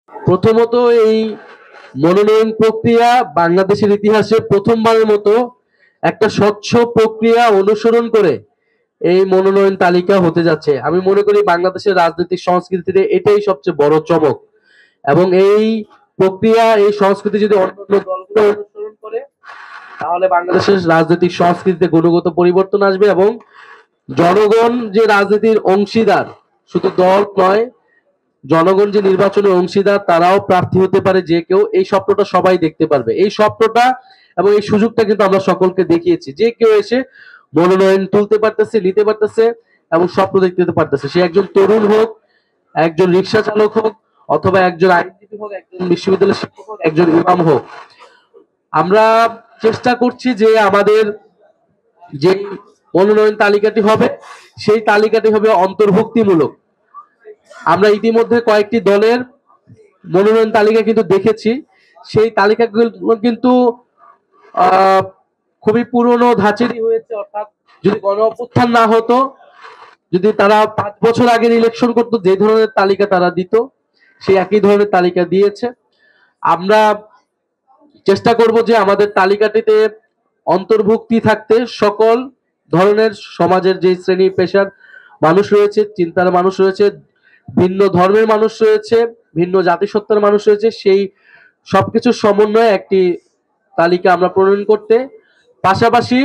প্রথমত এই মনোনয়ন প্রক্রিয়া বাংলাদেশের ইতিহাসে প্রথমবারের মতো একটা স্বচ্ছ প্রক্রিয়া অনুসরণ করে এই মনোনয়ন তালিকা হতে যাচ্ছে। আমি মনে করি বাংলাদেশের রাজনৈতিক সংস্কৃতিতে এটাই সবচেয়ে বড় চমক। এবং এই প্রক্রিয়া, এই সংস্কৃতি যদি অন্যান্য দলগুলো অনুসরণ করে তাহলে বাংলাদেশের রাজনৈতিক সংস্কৃতিতে গুণগত পরিবর্তন আসবে এবং জনগণ যে রাজনীতির অংশীদার, শুধু দল নয়, জনগণ যে নির্বাচনের অংশীদার তারাও প্রার্থী হতে পারে যে কেউ, এই স্বপ্নটা সবাই দেখতে পারবে। এই স্বপ্নটা এবং এই সুযোগটা কিন্তু আমরা সকলকে দেখিয়েছি, যে কেউ এসে মনোনয়ন তুলতে পারতেছে, নিতে পারতেছে এবং স্বপ্ন দেখতে পারতেছে। সে একজন তরুণ হোক, একজন রিক্সা চালক হোক, অথবা একজন আইনজীবী হোক, একজন বিশ্ববিদ্যালয়ের শিক্ষক হোক, একজন ইমাম হোক। আমরা চেষ্টা করছি যে আমাদের যে মনোনয়ন তালিকাটি হবে সেই তালিকাটি হবে অন্তর্ভুক্তিমূলক। আমরা ইতিমধ্যে কয়েকটি দলের মনোনয়ন তালিকা কিন্তু দেখেছি, সেই তালিকাগুলো কিন্তু খুবই পুরনো ধাঁচেরই হয়েছে। অর্থাৎ যদি গণ অভ্যুত্থান না হতো, যদি তারা 5 বছর আগের ইলেকশন করতো, যে ধরনের তালিকা তারা দিত সেই একই ধরনের তালিকা দিয়েছে। আমরা চেষ্টা করব যে আমাদের তালিকাটিতে অন্তর্ভুক্তি থাকতে সকল ধরনের সমাজের যে শ্রেণী পেশার মানুষ রয়েছে, চিন্তার মানুষ রয়েছে, ভিন্ন ধর্মের মানুষ রয়েছে, ভিন্ন জাতিসত্তার মানুষ রয়েছে, সেই সবকিছুর সমন্বয়ে একটি তালিকা আমরা প্রণয়ন করতে, পাশাপাশি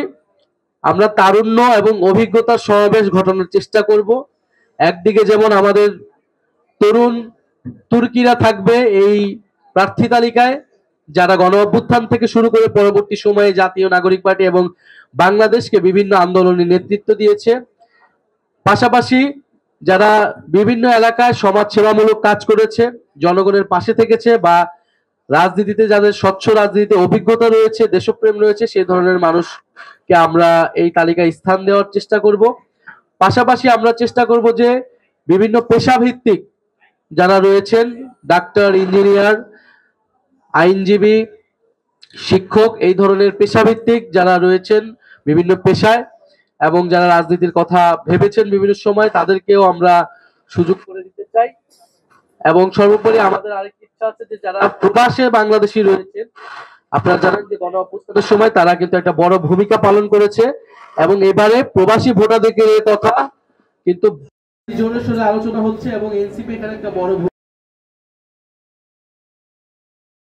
আমরা তারুণ্য এবং অভিজ্ঞতার সমাবেশ ঘটানোর চেষ্টা করব। একদিকে যেমন আমাদের তরুণ তুর্কিরা থাকবে এই প্রার্থী তালিকায়, যারা গণ অভ্যুত্থান থেকে শুরু করে পরবর্তী সময়ে জাতীয় নাগরিক পার্টি এবং বাংলাদেশকে বিভিন্ন আন্দোলনে নেতৃত্ব দিয়েছে। পাশাপাশি যারা বিভিন্ন এলাকায় সমাজ সেবামূলক কাজ করেছে, জনগণের পাশে থেকেছে, বা রাজনীতিতে যাদের স্বচ্ছ রাজনীতিতে অভিজ্ঞতা রয়েছে, দেশপ্রেম রয়েছে, সেই ধরনের মানুষকে আমরা এই তালিকায় স্থান দেওয়ার চেষ্টা করব। পাশাপাশি আমরা চেষ্টা করব যে বিভিন্ন পেশাভিত্তিক যারা রয়েছেন, ডাক্তার, ইঞ্জিনিয়ার, আইনজীবী, শিক্ষক, এই ধরনের পেশাভিত্তিক যারা রয়েছেন বিভিন্ন পেশায় এবং যারা রাজনীতির কথা ভেবেছেন বিভিন্ন সময়, তাদেরকেও আমরা সুযোগ করে দিতে চাই। এবং সর্বোপরি আমাদের আরেকটি ইচ্ছা আছে যে যারা প্রবাসে বাংলাদেশি রয়েছেন, আপনারা জানেন যে গণ অভ্যুত্থানের সময় তারা কিন্তু একটা বড় ভূমিকা পালন করেছে এবং এবারে প্রবাসী ভোটাধিকারের কথা কিন্তু জোরে সোরে আলোচনা হচ্ছে এবং এনসিপি এখানে একটা বড়